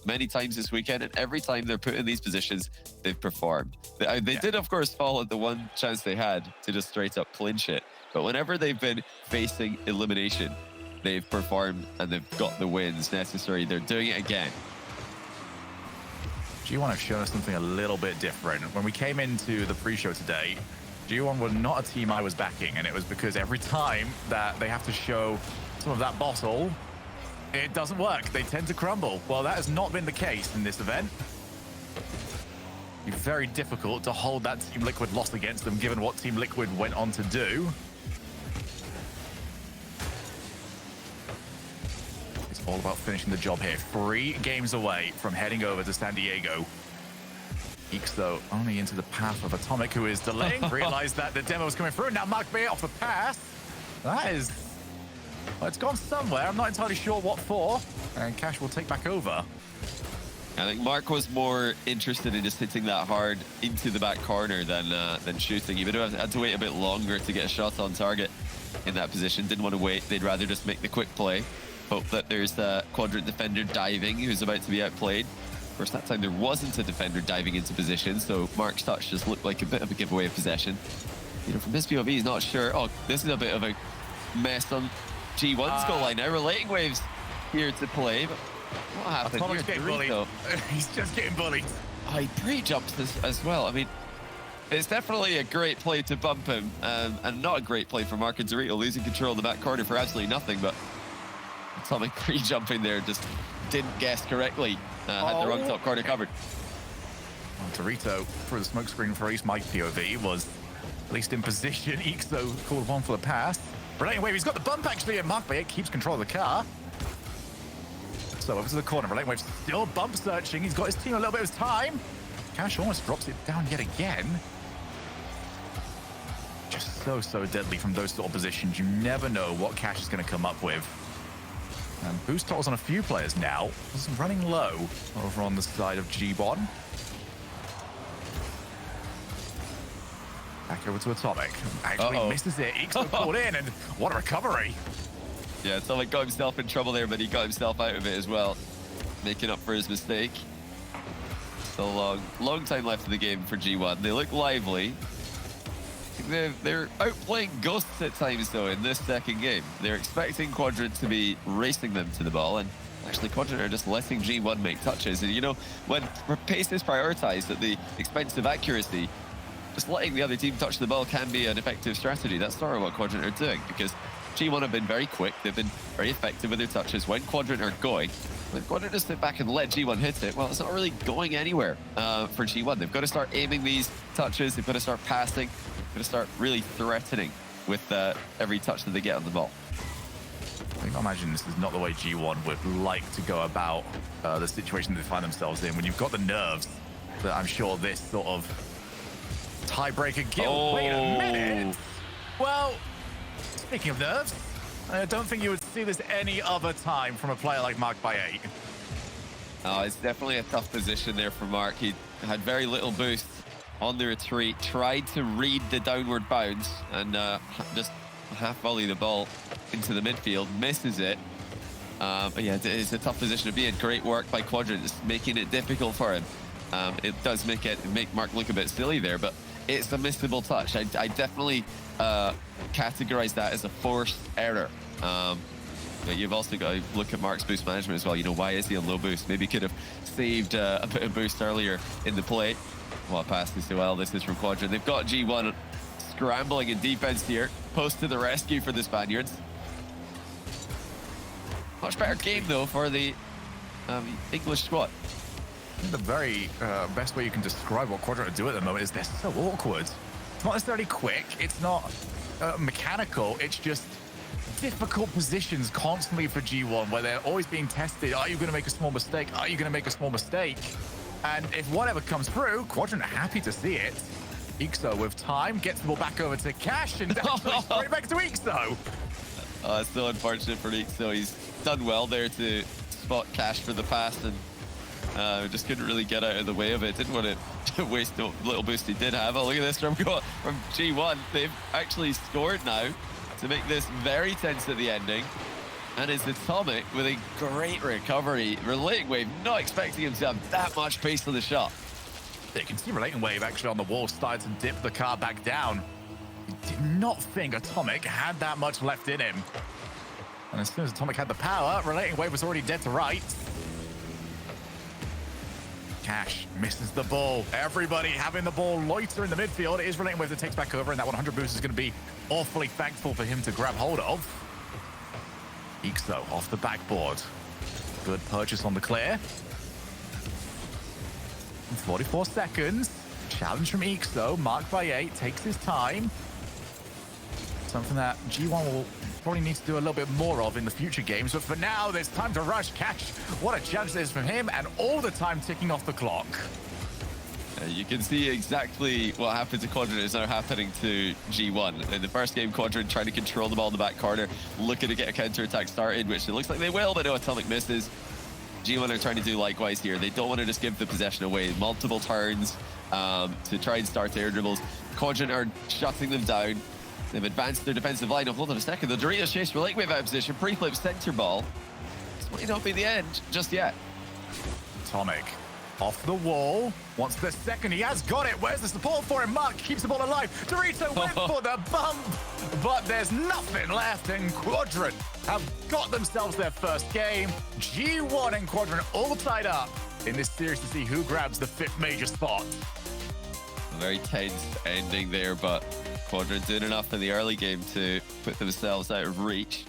many times this weekend, and every time they're put in these positions, they've performed. They did, of course, fall at the one chance they had to just straight up clinch it. But whenever they've been facing elimination, they've performed and they've got the wins necessary. They're doing it again. G1 have shown us something a little bit different. When we came into the pre-show today, G1 were not a team I was backing, and it was because every time that they have to show some of that bottle, it doesn't work. They tend to crumble. Well, that has not been the case in this event. It's very difficult to hold that Team Liquid loss against them, given what Team Liquid went on to do. It's all about finishing the job here. 3 games away from heading over to San Diego. Eeks, though, only into the path of Atomic, who is delaying. Realized that the demo was coming through. Now Mark Bay off the pass. That is... well, it's gone somewhere. I'm not entirely sure what for. And Cash will take back over. I think Mark was more interested in just hitting that hard into the back corner than shooting. He would have had to wait a bit longer to get a shot on target in that position. Didn't want to wait. They'd rather just make the quick play. Hope that there's a Quadrant defender diving who's about to be outplayed. Of course, that time there wasn't a defender diving into position, so Mark's touch just looked like a bit of a giveaway of possession. You know, from this POV, he's not sure. Oh, this is a bit of a mess on G1's goal line now. RelatingWave's here to play, but what happened here? Getting bullied. He's just getting bullied. Oh, he pre-jumped as well. I mean, it's definitely a great play to bump him, and not a great play for Mark and Dorito, losing control in the back corner for absolutely nothing, but Atomic pre-jumping there just didn't guess correctly. Had the wrong top corner covered. Well, Dorito through the smoke screen for Ace. My POV was at least in position. Eeks, though, called one for the pass. RelatingWave, he's got the bump actually, and Mark Bay keeps control of the car. So over to the corner. RelatingWave still bump searching. He's got his team a little bit of time. Cash almost drops it down yet again. Just so deadly from those sort of positions. You never know what Cash is going to come up with. And boost tottles on a few players now. It's running low over on the side of G1. Back over to Atomic. Actually misses it. Eeks pulled in, and what a recovery. Yeah, Atomic got himself in trouble there, but he got himself out of it as well, making up for his mistake. Still long time left in the game for G1. They look lively. They're outplaying Ghosts at times, though, in this second game. They're expecting Quadrant to be racing them to the ball, and actually Quadrant are just letting G1 make touches. And, you know, when pace is prioritized at the expense of accuracy, just letting the other team touch the ball can be an effective strategy. That's sort of what Quadrant are doing, because G1 have been very quick. They've been very effective with their touches. When Quadrant are going, when Quadrant just sit back and let G1 hit it, well, it's not really going anywhere for G1. They've got to start aiming these touches. They've got to start passing. They've got to start really threatening with every touch that they get on the ball. I can imagine this is not the way G1 would like to go about the situation they find themselves in. When you've got the nerves that I'm sure this sort of tiebreaker gives. Oh. Wait a minute. Well, speaking of nerves, I don't think you would see this any other time from a player like Mark by 8. Oh, it's definitely a tough position there for Mark. He had very little boost on the retreat, tried to read the downward bounce, and just half volley the ball into the midfield, misses it. But yeah, it's a tough position to be in. Great work by Quadrant, just making it difficult for him. It does make Mark look a bit silly there, but it's a missable touch. I definitely categorize that as a forced error. But you've also got to look at Mark's boost management as well. You know, why is he on low boost? Maybe he could have saved a bit of boost earlier in the play. What a pass as well. This is from Quadrant. They've got G1 scrambling in defense here. Post to the rescue for the Spaniards. Much better game, though, for the English squad. The very best way you can describe what Quadrant do at the moment is they're so awkward. It's not necessarily quick. It's not mechanical. It's just difficult positions constantly for G1 where they're always being tested. Are you going to make a small mistake? Are you going to make a small mistake? And if whatever comes through, Quadrant are happy to see it. Ixo with time gets the ball back over to Cash and straight back to Ixo. It's so unfortunate for Ixo. He's done well there to spot Cash for the pass and just couldn't really get out of the way of it. Didn't want to waste the little boost he did have. Oh, look at this from G1. They've actually scored now to make this very tense at the ending. And it's Atomic with a great recovery. RelatingWave not expecting him to have that much pace on the shot. You can see RelatingWave actually on the wall started to dip the car back down. He did not think Atomic had that much left in him. And as soon as Atomic had the power, RelatingWave was already dead to rights. Cash misses the ball. Everybody having the ball loiter in the midfield. It is RelatingWave that takes back over, and that 100 boost is going to be awfully thankful for him to grab hold of. Ixo off the backboard. Good purchase on the clear. 44 seconds. Challenge from Ixo, marked by 8, takes his time. Something that G1 will probably need to do a little bit more of in the future games, but for now, there's time to rush. Cash, what a chance this is from him, and all the time ticking off the clock. You can see exactly what happened to Quadrant is now happening to G1. In the first game, Quadrant trying to control the ball in the back corner, looking to get a counter-attack started, which it looks like they will, but no, Atomic misses. G1 are trying to do likewise here. They don't want to just give the possession away. Multiple turns to try and start air dribbles. Quadrant are shutting them down. They've advanced their defensive line. Hold on a second. The Doritos chase RelatingWave out of position. Pre-flip center ball. This might not be the end just yet. Atomic off the wall. Wants the second. He has got it. Where's the support for him? Mark keeps the ball alive. Dorito went for the bump, but there's nothing left, and Quadrant have got themselves their first game. G1 and Quadrant all tied up in this series to see who grabs the 5th major spot. A very tense ending there, but Quadrant doing enough in the early game to put themselves out of reach.